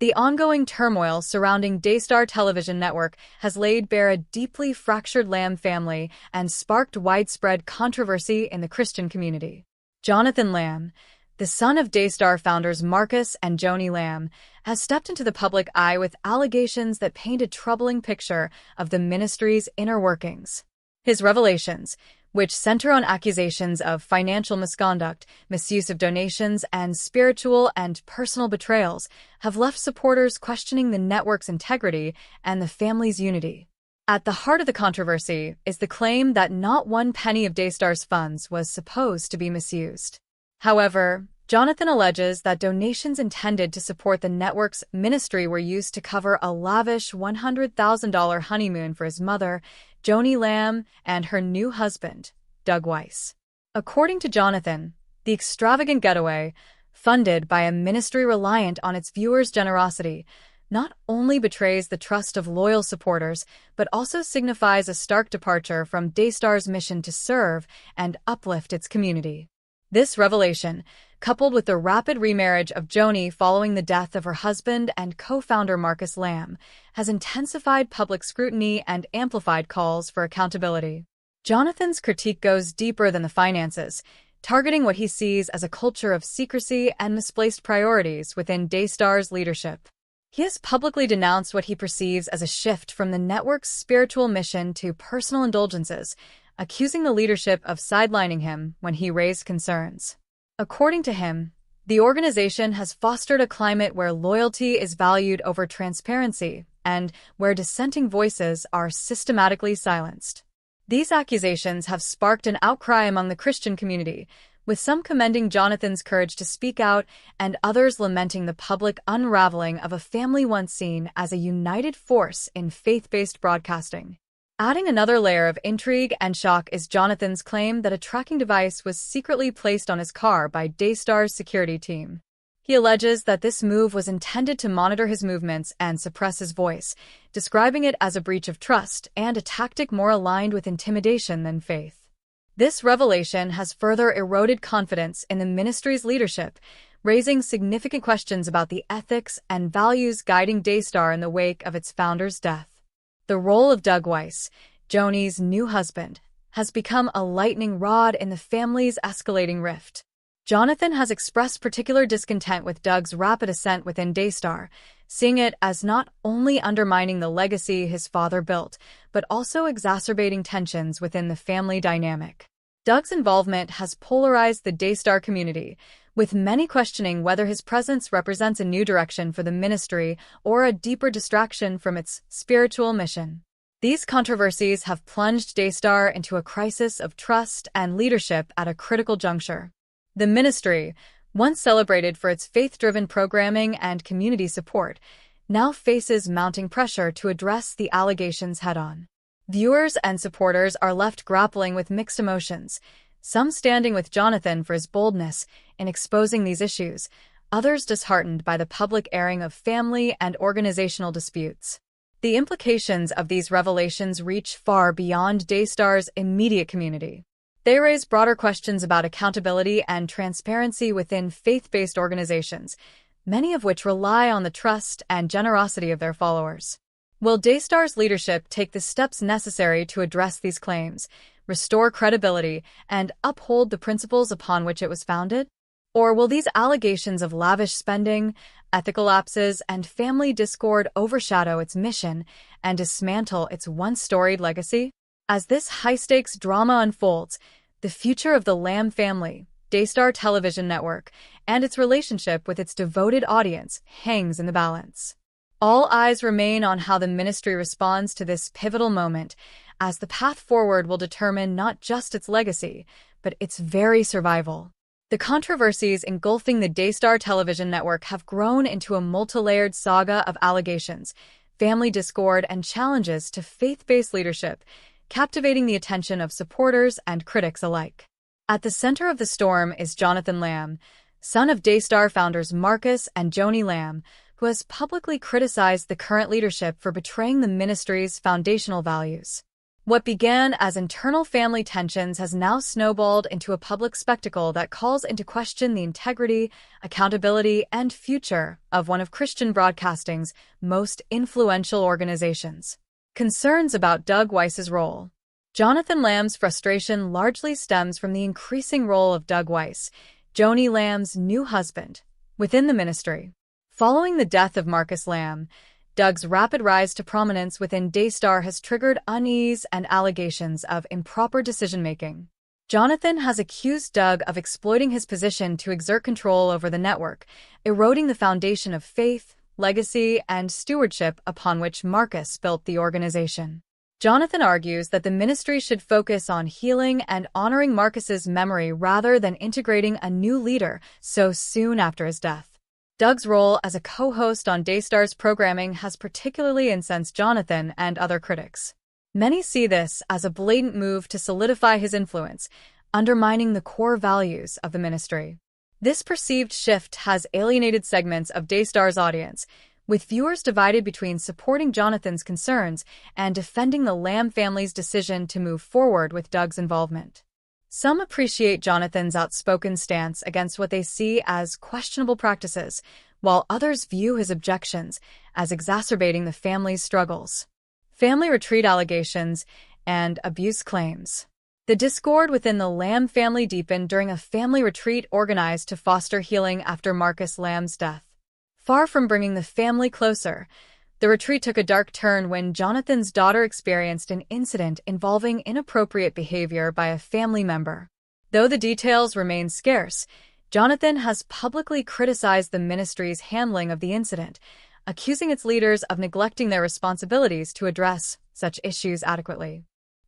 The ongoing turmoil surrounding Daystar Television Network has laid bare a deeply fractured Lamb family and sparked widespread controversy in the Christian community. Jonathan Lamb, the son of Daystar founders Marcus and Joni Lamb, has stepped into the public eye with allegations that paint a troubling picture of the ministry's inner workings. His revelations, which center on accusations of financial misconduct, misuse of donations, and spiritual and personal betrayals, have left supporters questioning the network's integrity and the family's unity. At the heart of the controversy is the claim that not one penny of Daystar's funds was supposed to be misused. However, Jonathan alleges that donations intended to support the network's ministry were used to cover a lavish $100,000 honeymoon for his mother, Joni Lamb, and her new husband, Doug Weiss. According to Jonathan, the extravagant getaway, funded by a ministry reliant on its viewers' generosity, not only betrays the trust of loyal supporters, but also signifies a stark departure from Daystar's mission to serve and uplift its community. This revelation, coupled with the rapid remarriage of Joni following the death of her husband and co-founder Marcus Lamb, has intensified public scrutiny and amplified calls for accountability. Jonathan's critique goes deeper than the finances, targeting what he sees as a culture of secrecy and misplaced priorities within Daystar's leadership. He has publicly denounced what he perceives as a shift from the network's spiritual mission to personal indulgences, accusing the leadership of sidelining him when he raised concerns. According to him, the organization has fostered a climate where loyalty is valued over transparency and where dissenting voices are systematically silenced. These accusations have sparked an outcry among the Christian community, with some commending Jonathan's courage to speak out and others lamenting the public unraveling of a family once seen as a united force in faith-based broadcasting. Adding another layer of intrigue and shock is Jonathan's claim that a tracking device was secretly placed on his car by Daystar's security team. He alleges that this move was intended to monitor his movements and suppress his voice, describing it as a breach of trust and a tactic more aligned with intimidation than faith. This revelation has further eroded confidence in the ministry's leadership, raising significant questions about the ethics and values guiding Daystar in the wake of its founder's death. The role of Doug Weiss, Joni's new husband, has become a lightning rod in the family's escalating rift. Jonathan has expressed particular discontent with Doug's rapid ascent within Daystar, seeing it as not only undermining the legacy his father built, but also exacerbating tensions within the family dynamic. Doug's involvement has polarized the Daystar community, with many questioning whether his presence represents a new direction for the ministry or a deeper distraction from its spiritual mission. These controversies have plunged Daystar into a crisis of trust and leadership at a critical juncture. The ministry, once celebrated for its faith-driven programming and community support, now faces mounting pressure to address the allegations head-on. Viewers and supporters are left grappling with mixed emotions, some standing with Jonathan for his boldness in exposing these issues, others disheartened by the public airing of family and organizational disputes. The implications of these revelations reach far beyond Daystar's immediate community. They raise broader questions about accountability and transparency within faith-based organizations, many of which rely on the trust and generosity of their followers. Will Daystar's leadership take the steps necessary to address these claims, restore credibility, and uphold the principles upon which it was founded? Or will these allegations of lavish spending, ethical lapses, and family discord overshadow its mission and dismantle its once-storied legacy? As this high-stakes drama unfolds, the future of the Lamb family, Daystar Television Network, and its relationship with its devoted audience hangs in the balance. All eyes remain on how the ministry responds to this pivotal moment, as the path forward will determine not just its legacy, but its very survival. The controversies engulfing the Daystar Television Network have grown into a multi-layered saga of allegations, family discord, and challenges to faith-based leadership, captivating the attention of supporters and critics alike. At the center of the storm is Jonathan Lamb, son of Daystar founders Marcus and Joni Lamb, who has publicly criticized the current leadership for betraying the ministry's foundational values. What began as internal family tensions has now snowballed into a public spectacle that calls into question the integrity, accountability, and future of one of Christian broadcasting's most influential organizations. Concerns about Doug Weiss's role. Jonathan Lamb's frustration largely stems from the increasing role of Doug Weiss, Joni Lamb's new husband, within the ministry. Following the death of Marcus Lamb, Doug's rapid rise to prominence within Daystar has triggered unease and allegations of improper decision-making. Jonathan has accused Doug of exploiting his position to exert control over the network, eroding the foundation of faith, legacy, and stewardship upon which Marcus built the organization. Jonathan argues that the ministry should focus on healing and honoring Marcus's memory rather than integrating a new leader so soon after his death. Doug's role as a co-host on Daystar's programming has particularly incensed Jonathan and other critics. Many see this as a blatant move to solidify his influence, undermining the core values of the ministry. This perceived shift has alienated segments of Daystar's audience, with viewers divided between supporting Jonathan's concerns and defending the Lamb family's decision to move forward with Doug's involvement. Some appreciate Jonathan's outspoken stance against what they see as questionable practices, while others view his objections as exacerbating the family's struggles. Family retreat allegations and abuse claims. The discord within the Lamb family deepened during a family retreat organized to foster healing after Marcus Lamb's death. Far from bringing the family closer, the retreat took a dark turn when Jonathan's daughter experienced an incident involving inappropriate behavior by a family member. Though the details remain scarce, Jonathan has publicly criticized the ministry's handling of the incident, accusing its leaders of neglecting their responsibilities to address such issues adequately.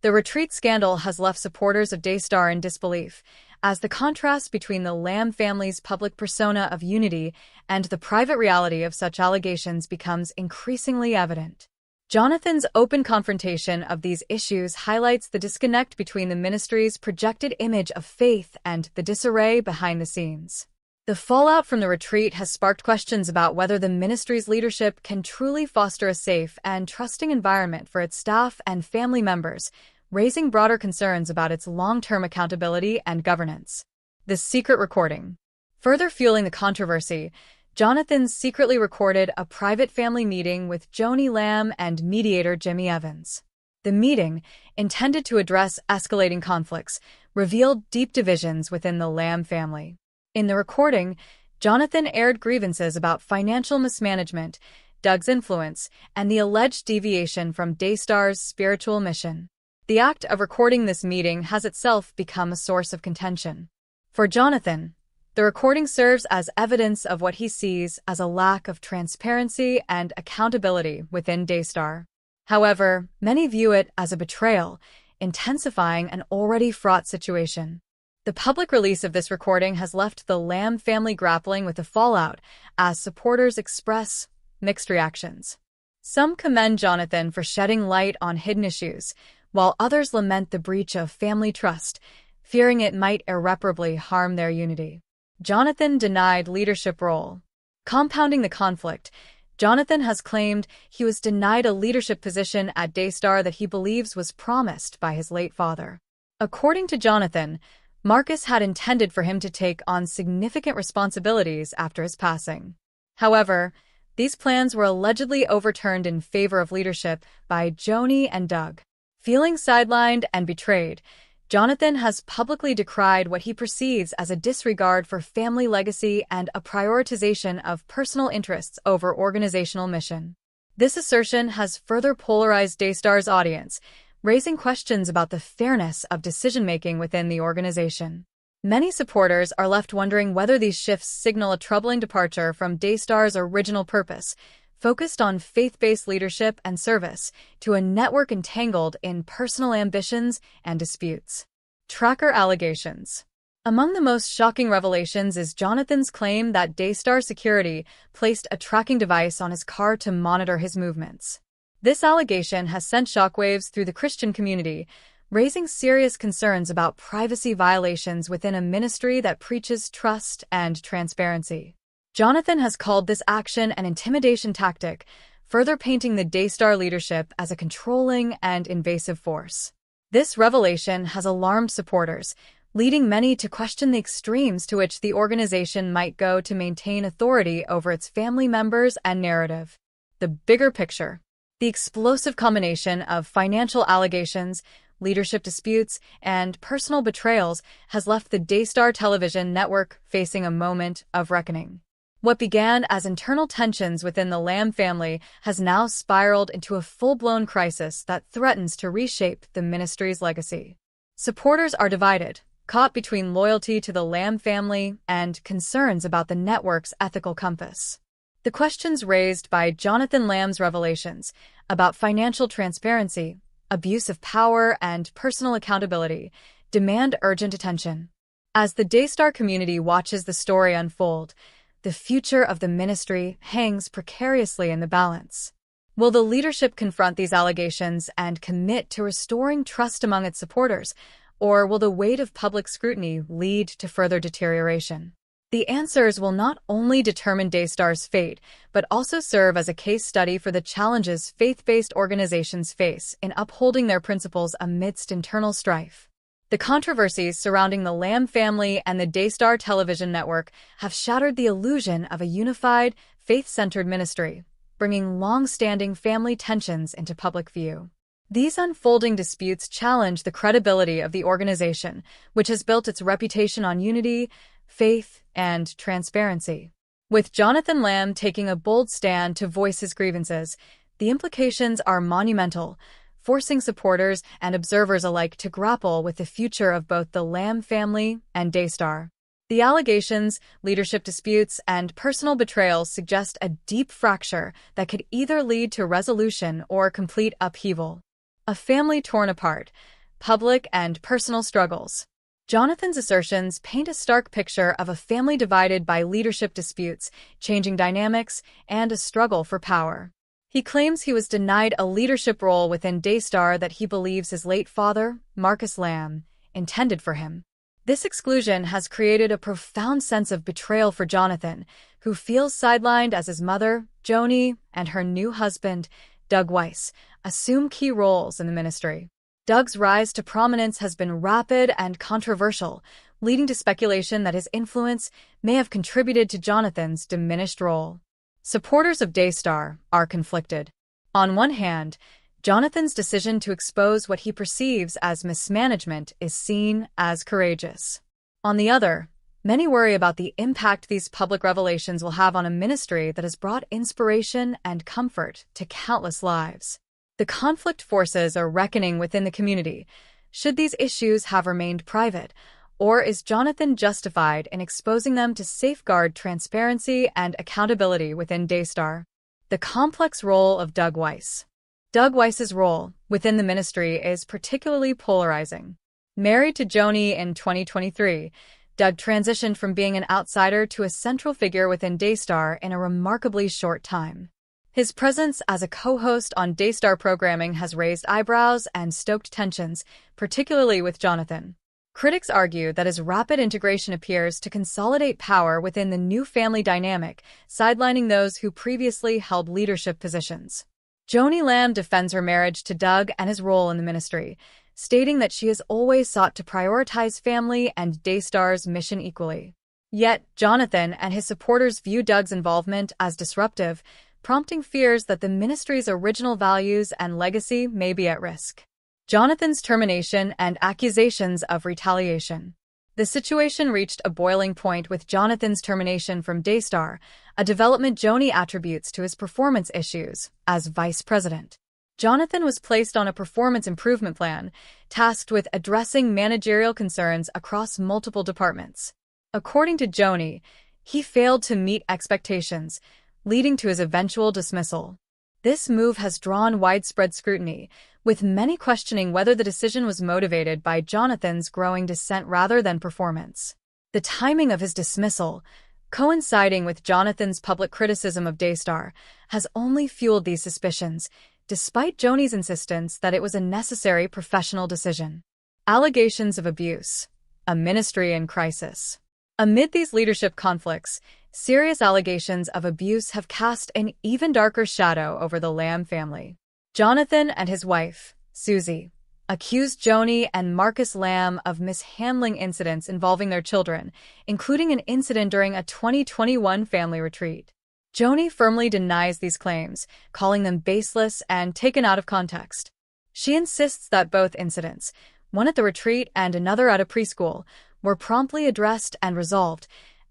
The retreat scandal has left supporters of Daystar in disbelief, as the contrast between the Lamb family's public persona of unity and the private reality of such allegations becomes increasingly evident. Jonathan's open confrontation of these issues highlights the disconnect between the ministry's projected image of faith and the disarray behind the scenes. The fallout from the retreat has sparked questions about whether the ministry's leadership can truly foster a safe and trusting environment for its staff and family members, raising broader concerns about its long-term accountability and governance. The secret recording. Further fueling the controversy, Jonathan secretly recorded a private family meeting with Joni Lamb and mediator Jimmy Evans. The meeting, intended to address escalating conflicts, revealed deep divisions within the Lamb family. In the recording, Jonathan aired grievances about financial mismanagement, Doug's influence, and the alleged deviation from Daystar's spiritual mission. The act of recording this meeting has itself become a source of contention. For Jonathan, the recording serves as evidence of what he sees as a lack of transparency and accountability within Daystar. However, many view it as a betrayal, intensifying an already fraught situation. The public release of this recording has left the Lamb family grappling with the fallout, as supporters express mixed reactions. Some commend Jonathan for shedding light on hidden issues, while others lament the breach of family trust, fearing it might irreparably harm their unity. Jonathan denied leadership role. Compounding the conflict, Jonathan has claimed he was denied a leadership position at Daystar that he believes was promised by his late father. According to Jonathan, Marcus had intended for him to take on significant responsibilities after his passing. However, these plans were allegedly overturned in favor of leadership by Joni and Doug. Feeling sidelined and betrayed, Jonathan has publicly decried what he perceives as a disregard for family legacy and a prioritization of personal interests over organizational mission. This assertion has further polarized Daystar's audience, raising questions about the fairness of decision-making within the organization. Many supporters are left wondering whether these shifts signal a troubling departure from Daystar's original purpose, focused on faith-based leadership and service, to a network entangled in personal ambitions and disputes. Tracker allegations. Among the most shocking revelations is Jonathan's claim that Daystar Security placed a tracking device on his car to monitor his movements. This allegation has sent shockwaves through the Christian community, raising serious concerns about privacy violations within a ministry that preaches trust and transparency. Jonathan has called this action an intimidation tactic, further painting the Daystar leadership as a controlling and invasive force. This revelation has alarmed supporters, leading many to question the extremes to which the organization might go to maintain authority over its family members and narrative. The bigger picture. The explosive combination of financial allegations, leadership disputes, and personal betrayals has left the Daystar television network facing a moment of reckoning. What began as internal tensions within the Lamb family has now spiraled into a full-blown crisis that threatens to reshape the ministry's legacy. Supporters are divided, caught between loyalty to the Lamb family and concerns about the network's ethical compass. The questions raised by Jonathan Lamb's revelations about financial transparency, abuse of power, and personal accountability demand urgent attention. As the Daystar community watches the story unfold, the future of the ministry hangs precariously in the balance. Will the leadership confront these allegations and commit to restoring trust among its supporters, or will the weight of public scrutiny lead to further deterioration? The answers will not only determine Daystar's fate, but also serve as a case study for the challenges faith-based organizations face in upholding their principles amidst internal strife. The controversies surrounding the Lamb family and the Daystar television network have shattered the illusion of a unified, faith-centered ministry, bringing long-standing family tensions into public view. These unfolding disputes challenge the credibility of the organization, which has built its reputation on unity, faith, and transparency. With Jonathan Lamb taking a bold stand to voice his grievances, the implications are monumental, forcing supporters and observers alike to grapple with the future of both the Lamb family and Daystar. The allegations, leadership disputes, and personal betrayals suggest a deep fracture that could either lead to resolution or complete upheaval. A family torn apart, public and personal struggles. Jonathan's assertions paint a stark picture of a family divided by leadership disputes, changing dynamics, and a struggle for power. He claims he was denied a leadership role within Daystar that he believes his late father, Marcus Lamb, intended for him. This exclusion has created a profound sense of betrayal for Jonathan, who feels sidelined as his mother, Joni, and her new husband, Doug Weiss, assume key roles in the ministry. Doug's rise to prominence has been rapid and controversial, leading to speculation that his influence may have contributed to Jonathan's diminished role. Supporters of Daystar are conflicted. On one hand, Jonathan's decision to expose what he perceives as mismanagement is seen as courageous. On the other, many worry about the impact these public revelations will have on a ministry that has brought inspiration and comfort to countless lives. The conflict forces are reckoning within the community. Should these issues have remained private, or is Jonathan justified in exposing them to safeguard transparency and accountability within Daystar? The complex role of Doug Weiss. Doug Weiss's role within the ministry is particularly polarizing. Married to Joni in 2023, Doug transitioned from being an outsider to a central figure within Daystar in a remarkably short time. His presence as a co-host on Daystar programming has raised eyebrows and stoked tensions, particularly with Jonathan. Critics argue that his rapid integration appears to consolidate power within the new family dynamic, sidelining those who previously held leadership positions. Joni Lamb defends her marriage to Doug and his role in the ministry, stating that she has always sought to prioritize family and Daystar's mission equally. Yet, Jonathan and his supporters view Doug's involvement as disruptive, prompting fears that the ministry's original values and legacy may be at risk. Jonathan's termination and accusations of retaliation. The situation reached a boiling point with Jonathan's termination from Daystar, a development Joni attributes to his performance issues as vice president. Jonathan was placed on a performance improvement plan, tasked with addressing managerial concerns across multiple departments. According to Joni, he failed to meet expectations, leading to his eventual dismissal. This move has drawn widespread scrutiny, with many questioning whether the decision was motivated by Jonathan's growing dissent rather than performance. The timing of his dismissal, coinciding with Jonathan's public criticism of Daystar, has only fueled these suspicions, despite Joni's insistence that it was a necessary professional decision. Allegations of abuse. A ministry in crisis. Amid these leadership conflicts, Serious allegations of abuse have cast an even darker shadow over the Lamb family. Jonathan and his wife, Susie, accused Joni and Marcus Lamb of mishandling incidents involving their children, including an incident during a 2021 family retreat. Joni firmly denies these claims, calling them baseless and taken out of context. She insists that both incidents, one at the retreat and another at a preschool, were promptly addressed and resolved,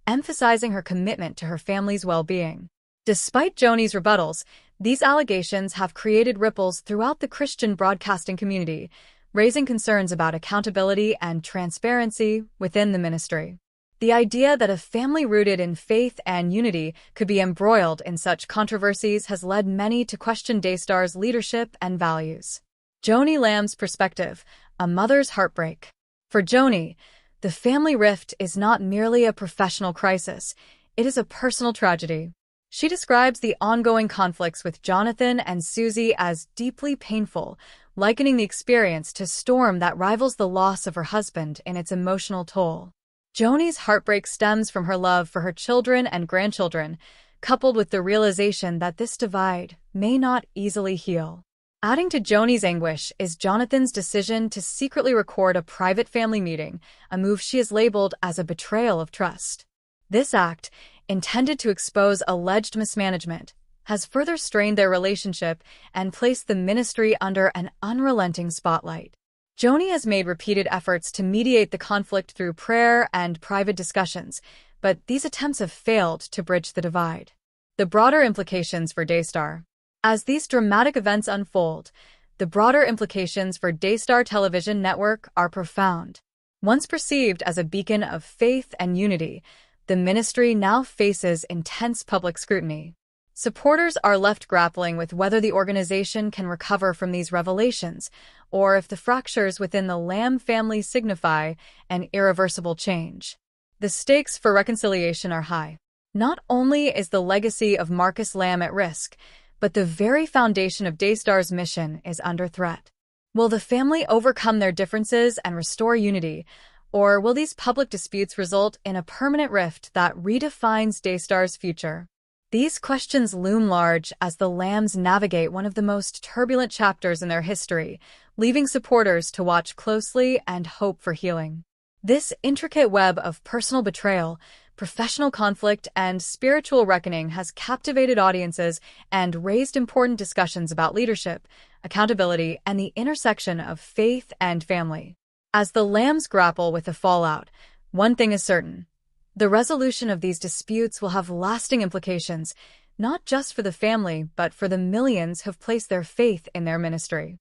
emphasizing her commitment to her family's well-being. Despite Joni's rebuttals, these allegations have created ripples throughout the Christian broadcasting community, raising concerns about accountability and transparency within the ministry. The idea that a family rooted in faith and unity could be embroiled in such controversies has led many to question Daystar's leadership and values. Joni Lamb's perspective, a mother's heartbreak. For Joni, the family rift is not merely a professional crisis, it is a personal tragedy. She describes the ongoing conflicts with Jonathan and Susie as deeply painful, likening the experience to a storm that rivals the loss of her husband in its emotional toll. Joni's heartbreak stems from her love for her children and grandchildren, coupled with the realization that this divide may not easily heal. Adding to Joni's anguish is Jonathan's decision to secretly record a private family meeting, a move she has labeled as a betrayal of trust. This act, intended to expose alleged mismanagement, has further strained their relationship and placed the ministry under an unrelenting spotlight. Joni has made repeated efforts to mediate the conflict through prayer and private discussions, but these attempts have failed to bridge the divide. The broader implications for Daystar. As these dramatic events unfold, the broader implications for Daystar Television Network are profound. Once perceived as a beacon of faith and unity, the ministry now faces intense public scrutiny. Supporters are left grappling with whether the organization can recover from these revelations, or if the fractures within the Lamb family signify an irreversible change. The stakes for reconciliation are high. Not only is the legacy of Marcus Lamb at risk, but the very foundation of Daystar's mission is under threat. Will the family overcome their differences and restore unity, or will these public disputes result in a permanent rift that redefines Daystar's future? These questions loom large as the Lambs navigate one of the most turbulent chapters in their history, leaving supporters to watch closely and hope for healing. This intricate web of personal betrayal, professional conflict, and spiritual reckoning has captivated audiences and raised important discussions about leadership, accountability, and the intersection of faith and family. As the Lambs grapple with the fallout, one thing is certain. The resolution of these disputes will have lasting implications, not just for the family, but for the millions who've placed their faith in their ministry.